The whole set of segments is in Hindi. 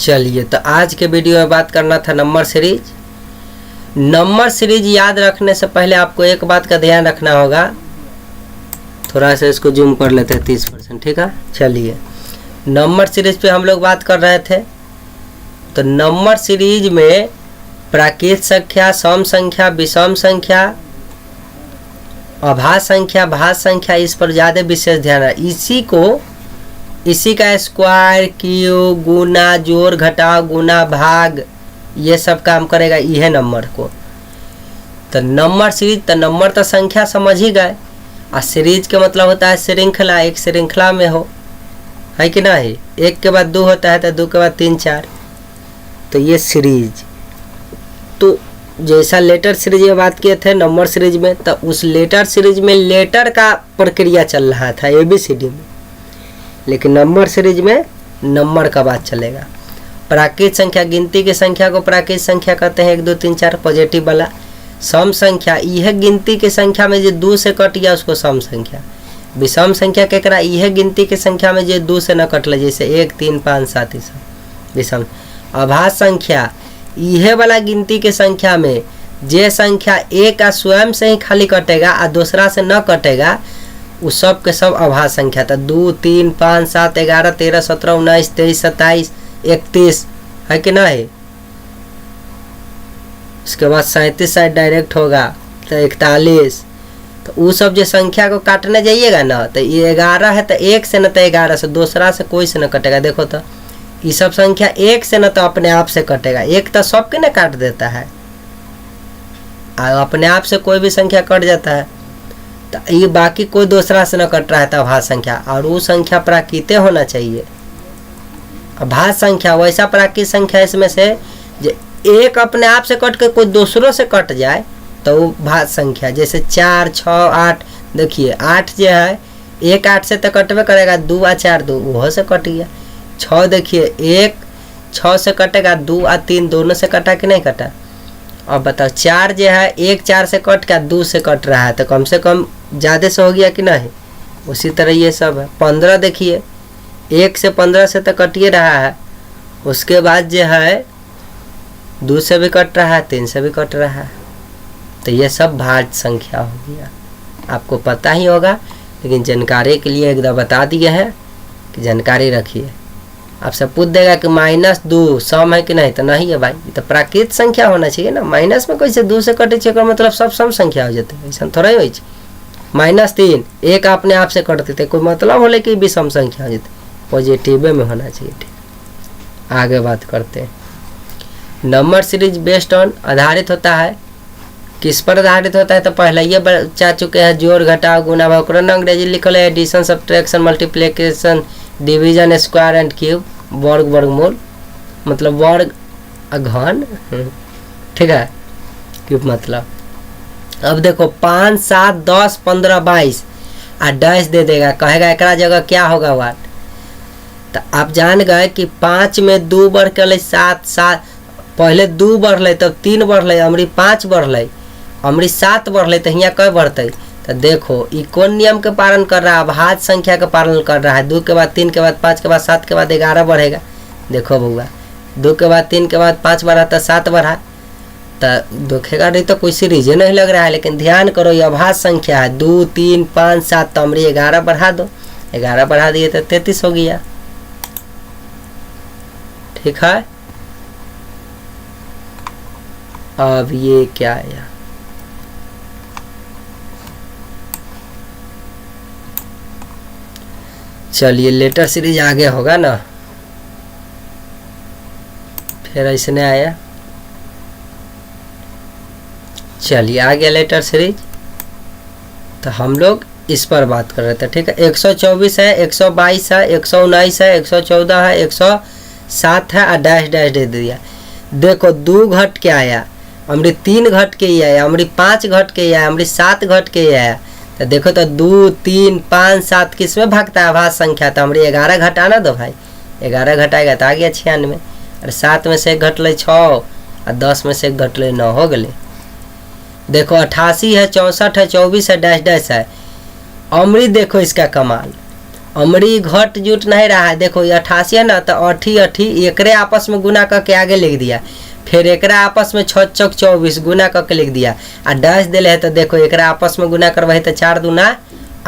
चलिए, तो आज के वीडियो में बात करना था नंबर सीरीज। नंबर सीरीज याद रखने से पहले आपको एक बात का ध्यान रखना होगा। थोड़ा सा इसको जूम कर लेते हैं 30%, ठीक है। चलिए, नंबर सीरीज पे हम लोग बात कर रहे थे। तो नंबर सीरीज में प्राकृत संख्या, सम संख्या, विषम संख्या, अभाज्य संख्या, भाज्य संख्या, इस पर ज़्यादा विशेष ध्यान है। इसी का स्क्वायर, क्यूब, गुना, जोड़, घटाव, गुना, भाग, ये सब काम करेगा यह नंबर को। तो नंबर सीरीज, तो नंबर तो संख्या समझ ही गए, और सीरीज का मतलब होता है श्रृंखला, एक श्रृंखला में हो, है कि नहीं। एक के बाद दो होता है तो दो के बाद तीन चार, तो ये सीरीज। तो जैसा लेटर सीरीज में बात किए थे नंबर सीरीज में, तो उस लेटर सीरीज में लेटर का प्रक्रिया चल रहा था ABCD में, लेकिन नंबर सीरीज में नंबर का बात चलेगा। प्राकृत संख्या, गिनती की संख्या को प्राकृत संख्या कहते हैं, 1 2 3 4 पॉजिटिव वाला। सम संख्या, यह गिनती की संख्या में जो 2 से कट गया उसको सम संख्या। विषम संख्या केकरा, यह गिनती की संख्या में जो 2 से न कटल, जैसे 1 3 5 7 विषम। अभाज्य संख्या, यह वाला गिनती की संख्या में जे संख्या एक का स्वयं से ही खाली कटेगा और दूसरा से न कटेगा, उस सब के सब अभाज्य संख्या था। 2 3 5 7 11 13 17 19 23 27 31, है कि नहीं। उसके बाद 37 साइड डायरेक्ट होगा तो 41। तो वो सब जो संख्या को काटने जाइएगा ना, तो ये 11 है तो एक से न तो 11 से, दूसरा से कोई से न कटेगा। देखो तो ये सब संख्या एक से न तो अपने आप से कटेगा, एक तो सबके न काट देता है, और अपने आप से कोई भी संख्या कट जाता है। तो ये बाकी कोई दूसरा से न कट रहा है तो अभाज्य संख्या, और वो संख्या प्राकृत होना चाहिए। अभाज्य संख्या वैसा प्राकृत संख्या इसमें से जो एक अपने आप से कट के कोई दूसरों से कट जाए तो वो भाज्य संख्या। जैसे 4 6 8, देखिए 8 जो है 1 8 से तो कटवे करेगा, 2 और 4 2 वह से कट गया। 6 देखिए 1 6 से कटेगा, 2 और 3 दोनों से कटा कि नहीं कटा। अब बताओ 4 जो है 1 4 से कट के 2 से कट रहा है, तो कम से कम ज़्यादा से हो गया कि नहीं। उसी तरह ये सब है। 15 देखिए 1 से 15 से तो कटिए रहा है, उसके बाद जो है 2 से भी कट रहा है, 3 से भी कट रहा है, तो ये सब भाज्य संख्या हो गया। आपको पता ही होगा, लेकिन जानकारी के लिए एकदम बता दिए हैं कि जानकारी रखिए। आपसे पूछ देगा कि -2 सम है कि नहीं, तो नहीं है भाई, ये तो प्राकृत संख्या होना चाहिए ना। माइनस में कैसे 2 से कटे चाहिए, मतलब सब सम संख्या हो जाते हैं, ऐसा थोड़ा ही हो। -3 एक अपने आप से कटते थे, कोई मतलब हो कि विषम संख्या हो जाती, पॉजिटिव में होना चाहिए। ठीक, आगे बात करते हैं। नंबर सीरीज बेस्ड ऑन आधारित होता है, किस पर आधारित होता है, तो पहले ये बचा चुके हैं, जोड़, घटाव, गुना, भाग। अंग्रेजी लिखल है addition, subtraction, multiplication, division, square and cube, वर्ग, वर्गमूल, मतलब वर्ग घन, ठीक है, क्यूब मतलब। अब देखो 5 7 10 15 22 और डैश दे देगा, कहेगा एक जगह क्या होगा वाट। तो आप जान गए कि 5 में 2 बढ़ के 7 7, पहले 2 बढ़ल तब 3 बढ़ल, अमरी 5 बढ़ल, अमरी 7 बढ़ल, तो यहाँ कई बढ़ते। तो देखो ये कौन नियम के पालन कर रहा है, अभाज्य संख्या का पालन कर रहा है। 2 के बाद 3 के बाद 5 के बाद 7 के बाद 11 बढ़ेगा। देखो बउआ, 2 के बाद 3 के बाद 5 बढ़ा तो 7 बढ़ा, तो देखेगा नहीं तो कोई सीरीज नहीं लग रहा है। लेकिन ध्यान करो ये अभाज्य संख्या है, 2 3 5 7, तो अमरी 11 बढ़ा दो, 11 बढ़ा दिए तो 33 हो गया। ठीक है, अब ये क्या है, चलिए लेटर सीरीज आगे होगा ना, फिर ऐसे नहीं आया। चलिए आ गया लेटर सीरीज, तो हम लोग इस पर बात कर रहे थे। ठीक है, 124 है, 122 है, 119 है, 114 है, 107 है, और डैश डैश दे दिया। देखो 2 घट के आया, अमरी 3 घट के ही आया, अमरी 5 घट के ही आया, अमरी 7 घट के ही आया। तो देखो तो 2 3 5 7 किस में भागता है, अभाज्य संख्या। तो हमारी 11 घटाना दो भाई, 11 घटाएगा तो आ गया 96, और 7 में से 1 घटल 6, और 10 में से 1 घटल 9 हो गए। देखो 88 है, 64 है, 24 है, डैश डैश है। अमृत देखो इसका कमाल, अमरी घट जुट नहीं रहा है। देखो ये 88 है ना, तो 88 एकरे आपस में गुना करके आगे लिख दिया, फिर एकरा आपस में 6 चौक 24 गुना करके लिख दिया आ डैश दिले है। तो देखो एकरा आपस में गुना करवाई तो 4 दूना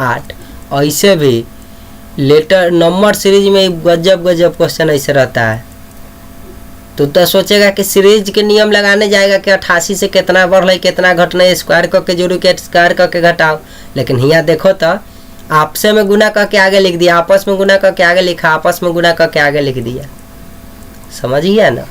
8। ऐसे भी लेटर नंबर सीरीज में गजब गजब क्वेश्चन ऐसे रहता है। तो सोचेगा कि सीरीज के नियम लगाने जाएगा कि 88 से कितना बढ़ कितना घटना, स्क्वायर करके जोड़ू के स्क्वायर करके घटाओ। लेकिन यहाँ देखो तो आपसे में गुना करके आगे लिख दिया, आपस में गुना करके आगे लिखा, आपस में गुना करके आगे लिख दिया। समझ गया ना।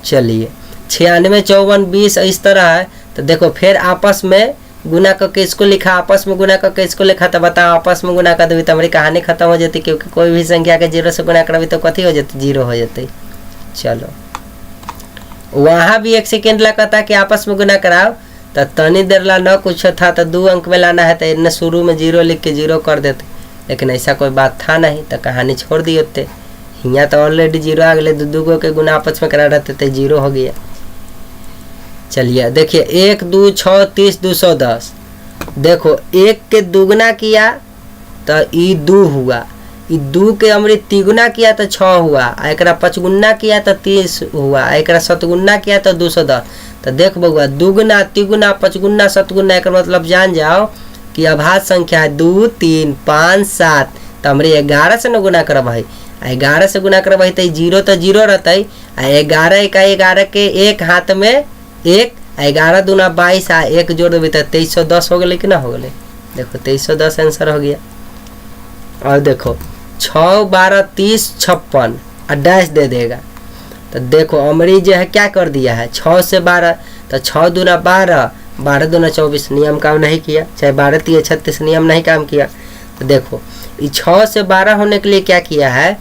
चलिए 96 54 20 इस तरह है। तो देखो फिर आपस में गुना करके इसको लिखा, आपस में गुना करके इसको लिखा। तो बताओ आपस में गुना कर देवी तो हमारी कहानी खत्म हो जाती, क्योंकि कोई भी संख्या के 0 से गुना करवी तो कथी हो जाती, 0 हो जाती। चलो वहाँ भी 1 सेकेंड लगता था कि आपस में गुना कराओ, तो तनी देर ला न कुछ था तो 2 अंक में लाना है, तो इन्हें शुरू में 0 लिख के 0 कर देते। लेकिन ऐसा कोई बात था नहीं, तो कहानी छोड़ दी होते। यहाँ तो ऑलरेडी 0 आ गए, 2 गो के गुना आपस में करा रहते थे, 0 हो गया। चलिए देखिए 1 2 6 30 210। देखो 1 के दुगना किया तो ई 2 हुआ, ई 2 के हमरी तिगुना किया तो 6 हुआ, एकरा 5 किया तो 30 हुआ, एकरा 7 किया तो 210। तो देख बउआ दुगुना तिगुना 5 7 एक मतलब जान जाओ कि अभाज्य संख्या है 2 3 5 7। तो हमारे 11 से न गुना करब है, 11 से गुना करब है तो 0 तो 0 रहते। 11 का 11 के एक हाथ में 1, 11 दूना 22 आ 1 जोड़ देवी तो 2310 हो गए कि ना हो गए। देखो 2310 आंसर हो गया। और देखो 6 12 30 56 और डैश दे देगा। तो देखो अमरी जो है क्या कर दिया है 6 से 12, तो 6 दूना 12 12 दूना 24 नियम काम नहीं किया, चाहे 12 3 36 नियम नहीं काम किया। तो देखो ये 6 से 12 होने के लिए क्या किया है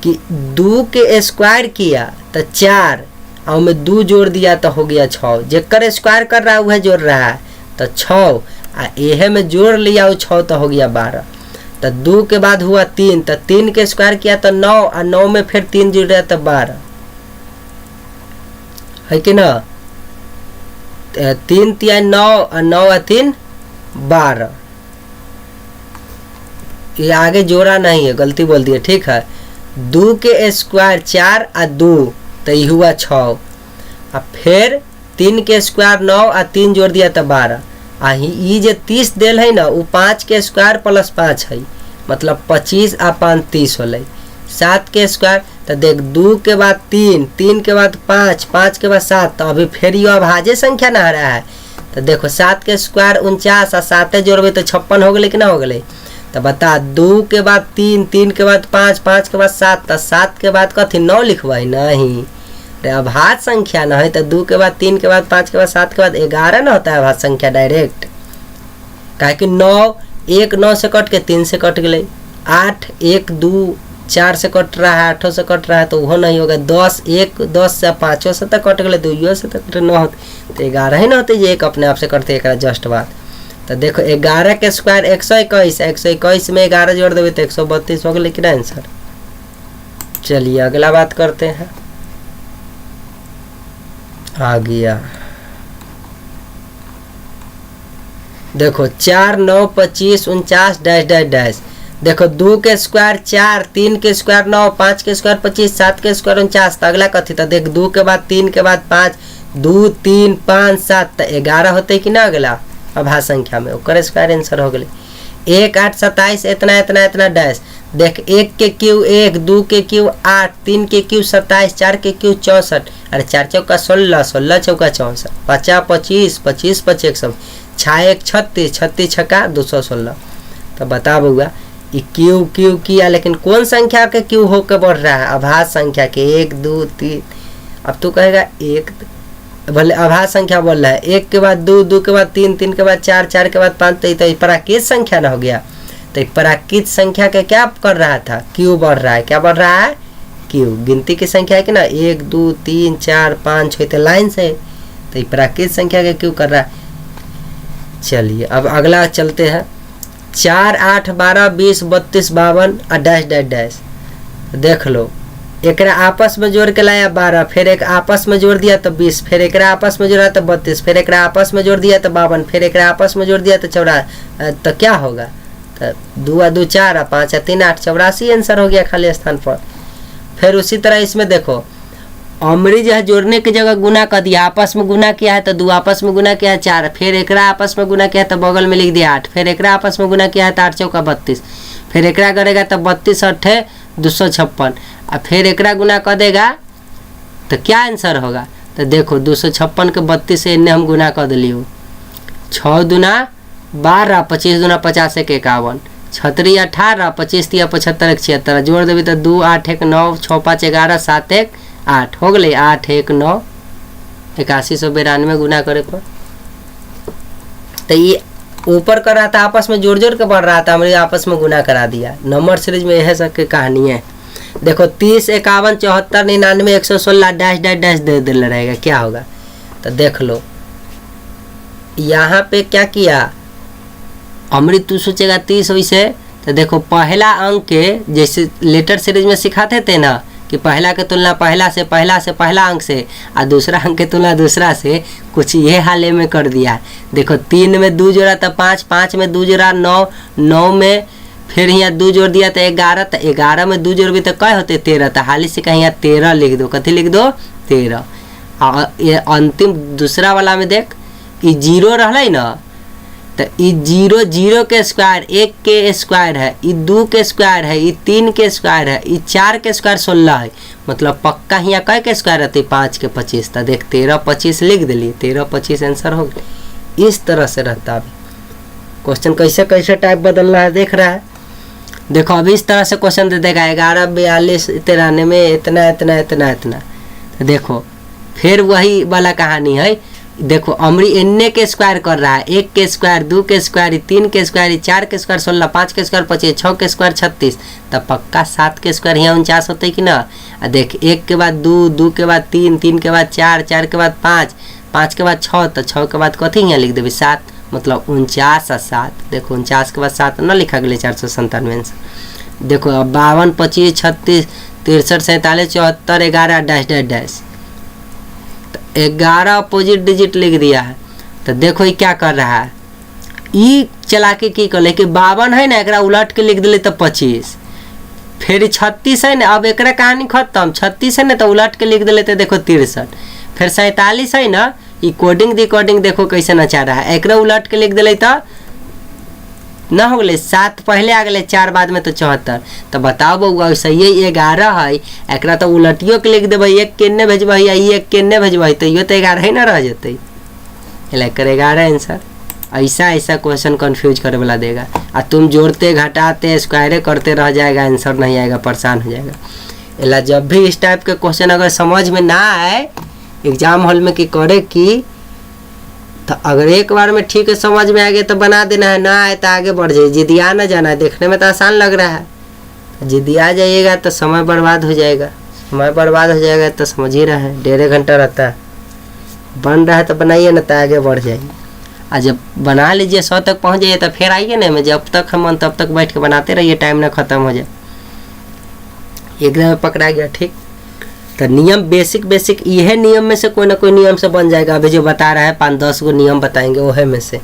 कि 2 के स्क्वायर किया तो 4 और में 2 जोड़ दिया तो हो गया 6। जेकर स्क्वायर कर रहा है वह जोड़ रहा है तो 6 आ एहे में जोड़ लिया वो 6 तो हो गया 12। तो 2 के बाद हुआ 3, तो 3 के स्क्वायर किया तो 9 और 9 में फिर 3 जुड़ रहा तो 12 है कि ना। 3 3 9 और 9 और 3 12। ये आगे जोड़ा नहीं है, गलती बोल दिया, ठीक है। 2 के स्क्वायर 4 और 2 तो ये हुआ 6, और फिर 3 के स्क्वायर 9 और 3 जोड़ दिया तो 12। आ ये जो 30 देल है ना वो 5 के स्क्वायर प्लस 5 है, मतलब 25 और 5 30 होल। 7 के स्क्वायर तो देख 2 के बाद 3 3 के बाद 5 5 के बाद 7, तो अभी फिर ये अभाज्य संख्या ना रहा है। तो देखो 7 के स्क्वायर 49 और 7 जोड़बे तो 56 हो गए कि ना हो गए। तो बता 2 के बाद 3 3 के बाद 5 5 के बाद 7, तो 7 के बाद कथी 9 लिखवाई नहीं, अभाज्य संख्या ना है। तो 2 के बाद 3 के बाद 5 के बाद 7 के बाद 11 ना होता है अभाज्य संख्या डायरेक्ट, काहे कि 9 1 9 से कट के 3 से कट गए, 8 1 2 4 से कट रहा है, 8 से कट रहा है तो वो नहीं होगा। 10 1 10 से 5 से तक कट गए, 2 से तक न होते तो 11 ही ना होते, ये एक अपने आप से करते एक जस्ट बात। तो देखो 11 के स्क्वायर 121, 121 में 11 जोड़ देवे तो 132 हो गया, लेकिन आंसर। चलिए अगला बात करते हैं। आ गया देखो 4 9 25 49 डैश डैश डैश। देखो 2 के स्क्वायर 4 3 के स्क्वायर 9 5 के स्क्वायर 25 7 के स्क्वायर 49। तो अगला कथी तो देख 2 के बाद 3 के बाद 5 2 3 5 7 तो 11 होते कि ना अगला अभाज्य संख्या में, ओकर स्क्वायर आंसर हो गए। 1 8 27 इतना इतना इतना डैश। देख 1 के क्यू 1 2 के क्यू 8 3 के क्यू 27 4 के क्यू 64, अरे 4 चौका 16 16 चौका 64 50 25 25 5 100 6 1 36 36 छक्का 216। तो बता बउआ ये क्यू क्यू किया, लेकिन कौन संख्या के क्यू होकर बढ़ रहा है अभाज्य संख्या के 1 2 3। अब तू कहेगा एक भले अभाज्य संख्या बोल रहा है, 1 के बाद 2 2 के बाद 3 3 के बाद 4 4 के बाद 5, तो प्राकृत संख्या ना हो गया। तो प्राकृत संख्या के क्या कर रहा था क्यू बढ़ रहा है, क्या बढ़ रहा है क्यू, गिनती की संख्या है कि ना 1 2 3 4 5 6 तो लाइन से, तो प्राकृत संख्या के क्यू कर रहा है। चलिए अब अगला चलते हैं। 4 8 12 20 32 52 और डैश डैश डैश। देख लो एक आपस में जोड़ के लाया 12, फिर एक आपस में जोड़ दिया तो 20, फिर एक आपस में जोड़ा तो 32, फिर एक आपस में जोड़ दिया तो 52, फिर एक आपस में जोड़ दिया तो 54। तो क्या होगा तो 2 और 2 4 और 5 और 3 8, 84 आंसर हो गया खाली स्थान पर। फिर उसी तरह इसमें देखो अमरी जो है जोड़ने की जगह गुना कर दिया, आपस में गुना किया है तो 2 आपस में गुना किया है 4, फिर एकरा आपस में गुना किया है तो बगल में लिख दिया 8, फिर एकरा आपस में गुना किया है तो 8 चौका 32, फिर एकरा करेगा तो 32 8 256, और फिर एकरा गुना कर देगा तो क्या आंसर होगा। तो देखो 256 के 32 से इन्हें हम गुना कर दिली, 6 दूना 12, 25 दूना 50 1 51, 36 18, 25 3 75 1 76, जोड़ देवी तो 2 8 1 9 6 5 11 7 1 8 हो गए, 8 1 9 8192 गुना करे पर। तो ये ऊपर कर रहा था आपस में जोड़ जोड़ के बढ़ रहा था, हमने आपस में गुना करा दिया। नंबर सीरीज में यह सब की कहानी है। देखो 30 51 74 99 116 डैश डैश डैश दे दिल रहेगा, क्या होगा। तो देख लो यहाँ पे क्या किया अमृत, तू सोचेगा 30 वैसे। तो देखो पहला अंक के जैसे लेटर सीरीज में सिखाते थे ना कि पहला के तुलना पहला से पहला अंक से, और दूसरा अंक के तुलना दूसरा से, कुछ ये हाल में कर दिया। देखो 3 में 2 जोड़ा तो 5, 5 में 2 जोड़ा 9, 9 में फिर यहाँ 2 जोड़ दिया तो 11, तो 11 में 2 जोड़ भी तो क्या होते 13, तो हाली से कहीं यहाँ 13 लिख दो, कथी लिख दो 13। और ये अंतिम दूसरा वाला में देख ये 0 रहा ना, तो ये 0 0 के स्क्वायर 1 के स्क्वायर है, ये 2 के स्क्वायर है, ये 3 के स्क्वायर है, ये 4 के स्क्वायर 16 है, मतलब पक्का यहाँ कै के स्क्वायर रहते 5 के 25। तो देख 13 25 लिख दिली, 13 25 आंसर हो गया। इस तरह से रहता है क्वेश्चन, कैसे कैसे टाइप बदल रहा है देख रहा है। देखो अभी इस तरह से क्वेश्चन दे देगा 11 42 93 इतना इतना इतना इतना। तो देखो फिर वही वाला कहानी है। देखो अमरी एन के स्क्वायर कर रहा है, 1 के स्क्वायर 2 के स्क्वायर 3 के स्क्वायर 4 के स्क्वायर 16, 5 के स्क्वायर 25, 6 के स्क्वायर 36, तब पक्का 7 के स्क्वायर यहाँ 49 होते है कि ना। देख 1 के बाद 2, 2 के बाद 3, 3 के बाद 4, 4 के बाद 5, 5 के बाद 6, तो 6 के बाद कथी यहाँ लिख देवी 7, मतलब 49 और 7। देखो 49 के बाद 7 न लिखा गया 497 आंसर। देखो अब 52 25 36 63 47 74 11 dash dash dash, 11 opposite digit लिख दिया है। तो देखो ये क्या कर रहा है, ई चला के की कर ले कि 52 है ना, एक उलट के लिख दिले तो 25, फिर 36 है ना, अब एक कहानी खत्म। 36 है ना तो उलट के लिख दिले तो देखो 63, फिर 47 है ना, ये कोडिंग डिकोडिंग देखो कैसे नचा रहा है, एक उलट के लिख दिले तो ना हो गए 7 पहले आ गए 4 बाद में तो 74। तो बताओ बउआ सही है 11 है, एक तो उलटियो के लिख देवे, 1 केन्ने भेजब या 1 केन्ने भेजब तो ये तो 11 ही ना रह जाते, 11 आंसर। ऐसा ऐसा क्वेश्चन कंफ्यूज करे वाला देगा, और तुम जोड़ते घटाते स्क्वायरे करते रह जाएगा, आंसर नहीं आएगा, परेशान हो जाएगा। इला जब भी इस टाइप के क्वेश्चन अगर समझ में ना आए एग्जाम हॉल में कि करे की, तो अगर एक बार में ठीक है समझ में आ गया तो बना देना है, ना आए तो आगे बढ़ जाए। जिदिया ना जाना है, देखने में तो आसान लग रहा है, जिदिया जाइएगा तो समय बर्बाद हो जाएगा, समय बर्बाद हो जाएगा तो समझ ही रहे हैं 1.5 घंटा रहता है। बन रहा है तो बनाइए ना, तो आगे बढ़ जाइए। और जब बना लीजिए 100 तक पहुंच जाइए तो फिर आइए ना, मैं जब तक हम तब तक बैठ के बनाते रहिए, टाइम ना खत्म हो जाए। एकदम पकड़ा गया ठीक। तो नियम बेसिक यह नियम में से कोई ना कोई नियम से बन जाएगा। अभी जो बता रहा है 5-10 गो नियम बताएंगे वह में से,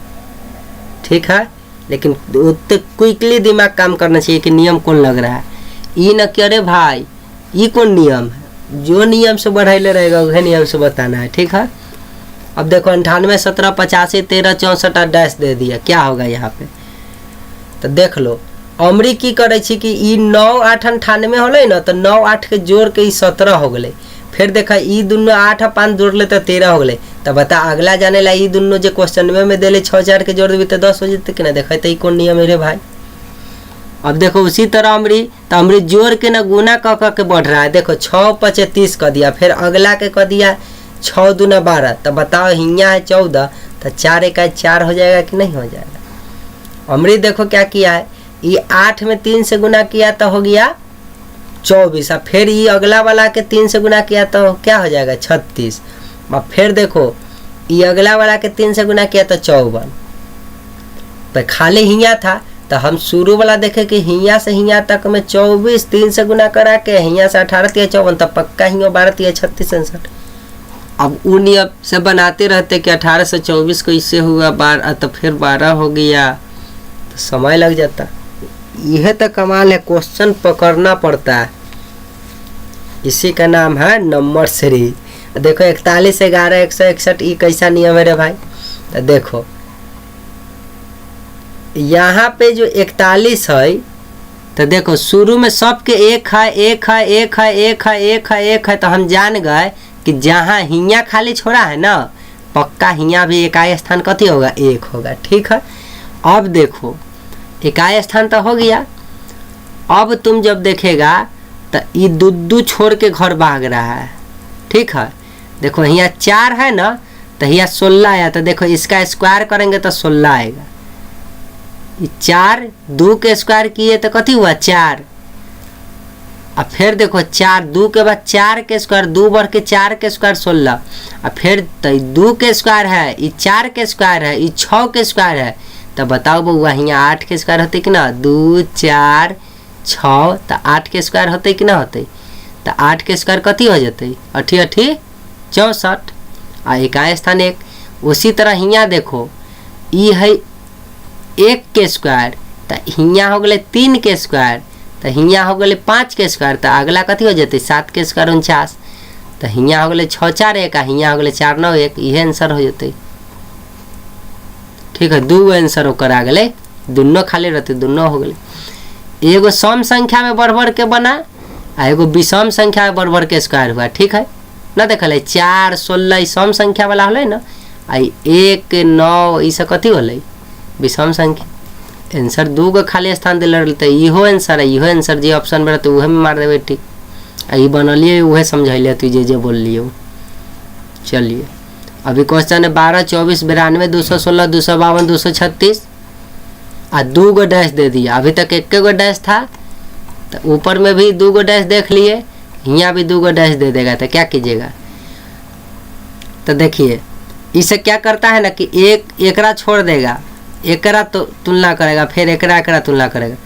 ठीक है। लेकिन उतने क्विकली दिमाग काम करना चाहिए कि नियम कौन लग रहा है, ये न कि अरे भाई ये कौन नियम है, जो नियम से बढ़ाइले रहेगा वह नियम से बताना है, ठीक है। अब देखो 98 17 85 13 64 डैश दे दिया, क्या होगा यहाँ पे। तो देख लो अमरी की करे छी कि ई 9 8 98 होले ना, तो 9 8 के जोड़ के 17 हो गए। फिर देखा ई दोनों 8 और 5 जोड़ ले तो 13 हो गए। तो बता अगला जाने ला ई दोनों जो क्वेश्चन में देले 6 4 के जोड़ देवी तो 10 हो जाते कि ना। देखा तो कौन नियम है रे भाई। अब देखो उसी तरह अमरी, तो अमरी जोड़ के ना गुना क के बढ़ रहा है। देखो 6 5 30 कर दिया, फिर अगला के कर दिया 6 दूना 12। तो बताओ हियाँ है 14, तो 4 1 4 हो जाएगा कि नहीं हो जाएगा। अमरी देखो क्या किया है, ये 8 में 3 से गुना किया तो हो गया 24, और फिर ये अगला वाला के 3 से गुना किया तो क्या हो जाएगा 36। और फिर देखो ये अगला वाला के 3 से गुना किया तो 54। पर खाली हिया था तो हम शुरू वाला देखे कि हिया से हिया तक में 24 3 से गुना करा के हिया से 18 3 54, तब पक्का हिया 12 3 36 67। अब उन नियम से बनाते रहते कि 18 से 24 को इससे हुआ 12, तो फिर 12 हो गया, तो समय लग जाता। यह तो कमाल है, क्वेश्चन पकड़ना पड़ता है, इसी का नाम है नंबर सीरीज। देखो 41, 11, 161 ये कैसा नियम है रे भाई। तो देखो यहाँ पे जो 41 है, तो देखो शुरू में सबके एक है, एक है, एक है, एक है, एक है, एक है, तो हम जान गए कि जहाँ हियाँ खाली छोड़ा है ना, पक्का हियाँ भी इकाई स्थान कथी होगा, एक होगा। ठीक है, अब देखो इकाई स्थान तो हो गया। अब तुम जब देखेगा तो ये दू छोड़ के घर भाग रहा है। ठीक है, देखो यहाँ 4 है ना, तो यहाँ 16 आया, तो देखो इसका स्क्वायर करेंगे तो 16 आएगा। 4 2 के स्क्वायर किए तो कथी हुआ 4। अब फिर देखो 4 2 के बाद 4 के स्क्वायर, 2 बढ़ के 4 के स्क्वायर 16। अब फिर तो 2 के स्क्वायर है, ये 4 के स्क्वायर है, ये 6 के स्क्वायर है, तो बताओ बउआ यहाँ 8 के स्क्वायर होते कि ना, 2 4 6, तो 8 के स्क्वायर होते कि ना होते। तो 8 के स्क्वायर कथी हो जाते, 8 8 64 आ इकाई स्थान 1। उसी तरह यहाँ देखो ये है 1 के स्क्वायर, तो यहाँ हो गए 3 के स्क्वायर, तो यहाँ हो गए 5 के स्क्वायर, तो अगला कथी हो जाते 7 के स्क्वायर 49, तो यहाँ हो गए 6 4 1, यहाँ हो गए 4 9 1, यह आंसर हो जाते। ठीक है, 2 आंसर ओकर आ गए, दोनों खाली रहते, दोनों हो गए। एगो सम संख्या में बढ़ बढ़ के बना, आ एगो विषम संख्या में बढ़ बढ़ के स्क्वायर हुआ। ठीक है ना, देखल 4 16 सम संख्या वाला होले ना, आ 1 9 ई सब कथी होले विषम संख्या। आंसर 2 गो खाली स्थान दिल रहते, इहो आंसर है, इहो आंसर जे ऑप्शन में रहते उहे में मार देवे। ठीक, आ ई बनलिए उहे समझैले तू जे बोलिए। चलिए अभी क्वेश्चन है 12 24 92 216 252 236 आ 2 गो डैश दे दिया। अभी तक 1 गो डैश था, तो ऊपर में भी 2 गो डैश देख लिए, यहाँ भी 2 गो डैश दे देगा, तो क्या कीजिएगा। तो देखिए इसे क्या करता है ना कि एकरा छोड़ देगा, एकरा तो तुलना करेगा, फिर एकरा तुलना करेगा।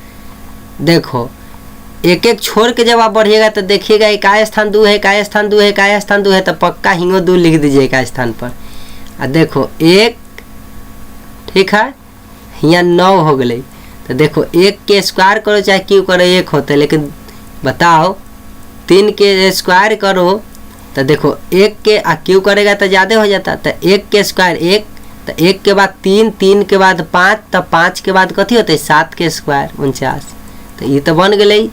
देखो एक एक छोड़ के जब आप बढ़िएगा तो देखिएगा इकाई स्थान 2 है, इकाई स्थान 2 है, इकाई स्थान 2 है, तो पक्का हिंगो 2 लिख दीजिए इकाई स्थान पर। आ देखो 1, ठीक है, यहाँ 9 हो गए, तो देखो 1 के स्क्वायर करो चाहे क्यों करो 1 होते, लेकिन बताओ 3 के स्क्वायर करो तो देखो 1 के क्यों करेगा तो ज़्यादा हो जाता। तो 1 के स्क्वायर 1, तो 1 के बाद 3, 3 के बाद 5, तो 5 के बाद कथी होते 7 के स्क्वायर 49, तो ये तो बन गए।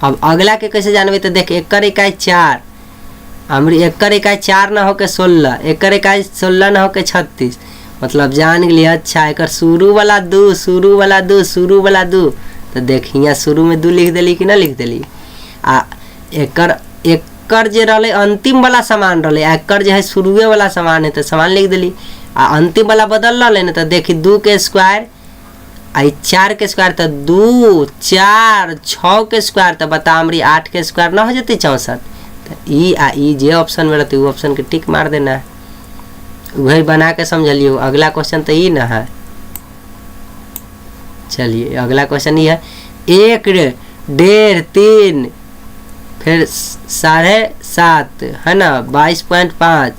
अब अगला के कैसे जानबे, तो देख 1 इकाई 4, हमारी 1 इकाई 4 ना हो के 16, 1 इकाई 16 ना हो के 36, मतलब जान गए। अच्छा एक शुरू वाला 2 शुरू वाला 2 शुरू वाला 2, तो देख यहाँ शुरू में 2 लिख दिली कि ना लिख दिली। आ एकर जे रहे अंतिम वाला सामान रहे, एकर जो है शुरुए वाला सामान है तो सामान लिख दिली। आ अंतिम वाला बदल रहे ना, तो देखी 2 के स्क्वायर आई 4 के स्क्वायर, तो 2 4 6 के स्क्वायर, तो बता हमारी 8 के स्क्वायर ना हो जाती 64। तो ई जे ऑप्शन में रहती वो ऑप्शन के टिक मार देना है, वही बना के समझ लियो। अगला क्वेश्चन तो ये ना है। चलिए अगला क्वेश्चन ये है 1 1.5 3 फिर 7.5 है ना 22.5,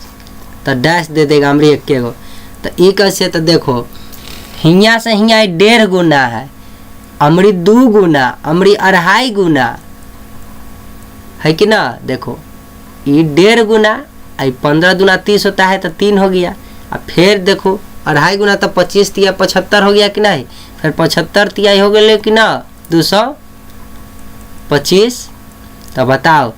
तो डैश दे देगा हमारी 1 के गो। तो ये कैसे, तो देखो हियाँ से हियाँ 1.5 गुना है, अमरी 2 गुना, अमरी 2.5 गुना है कि ना। देखो ये 1.5 गुना, आई 15 दूना 30 होता है तो 3 हो गया। अब फिर देखो 2.5 गुना तो 25 तिया 75 हो गया कि नहीं, फिर 75 तिया हो गए कि ना 225। तो बताओ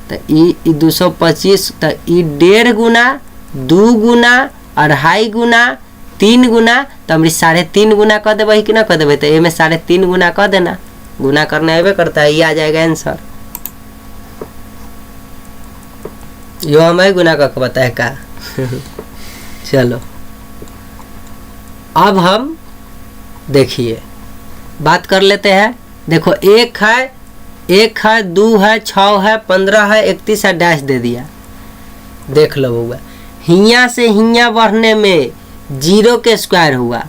तो ये 225, तो ये 1.5 गुना 2 गुना 2.5 गुना 3 गुना, तो हमारी 3.5 गुना कर देवे कि ना कर देवे, तो ये में 3.5 गुना कर देना, गुना करना अबे करता है, ये आ जाएगा आंसर। यो हमें गुना करके बताए का। चलो अब हम देखिए बात कर लेते हैं। देखो 1 है 2 है 6 है 15 है 31 है, डैश दे दिया। देख लो हुआ हियाँ से हियाँ बढ़ने में 0 के स्क्वायर हुआ,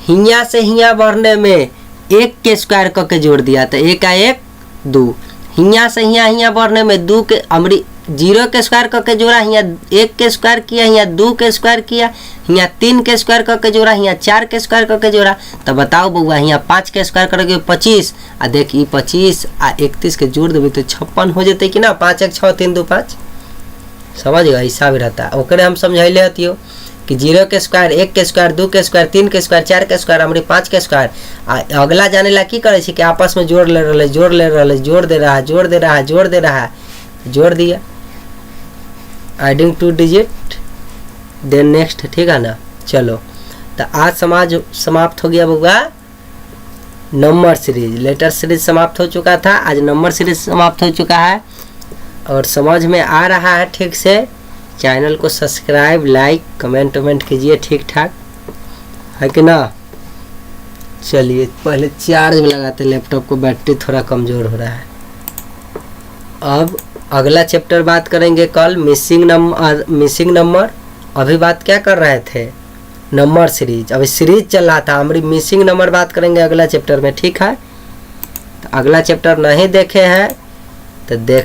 हियाँ से हियाँ बढ़ने में 1 के स्क्वायर करके जोड़ दिया, तो 1 का 1 2, हियाँ से हियाँ बढ़ने में 2 के अमरी 0 के स्क्वायर करके जोड़ा, यहाँ 1 के स्क्वायर किया, यहाँ 2 के स्क्वायर किया, यहाँ 3 के स्क्वायर करके जोड़ा, यहाँ 4 के स्क्वायर करके जोड़ा। तो बताओ बउआ यहाँ 5 के स्क्वायर करके 25 आ देख 25 आ 31 के जोड़ देवे तो 56 हो जाते कि ना। 5 1 6 3 2 5 समझ गए, हिसाब रहता है। ओकरे हम समझैले हतियो कि 0 के स्क्वायर 1 के स्क्वायर 2 के स्क्वायर 3 के स्क्वायर 4 के स्क्वायर हमारे 5 के स्क्वायर। अगला जाने ला की करे कि आपस में जोड़ ले रहा है, जोड़ ले रहा है, जोड़ दे रहा है, जोड़ दे रहा है, जोड़ दे रहा है, जोड़ दिया एडिंग 2 डिजिट देन नेक्स्ट, ठीक है ना। चलो तो आज समाप्त हो गया बउआ नंबर सीरीज, लेटर सीरीज समाप्त हो चुका था, आज नंबर सीरीज समाप्त हो चुका है और समझ में आ रहा है ठीक से। चैनल को सब्सक्राइब लाइक कमेंट वमेंट कीजिए ठीक ठाक, है कि ना। चलिए पहले चार्ज में लगाते, लैपटॉप को बैटरी थोड़ा कमज़ोर हो रहा है। अब अगला चैप्टर बात करेंगे कल, मिसिंग नंबर। अभी बात क्या कर रहे थे, नंबर सीरीज, अभी सीरीज चल रहा था, हमारी मिसिंग नंबर बात करेंगे अगला चैप्टर में, ठीक है। तो अगला चैप्टर नहीं देखे हैं तो देख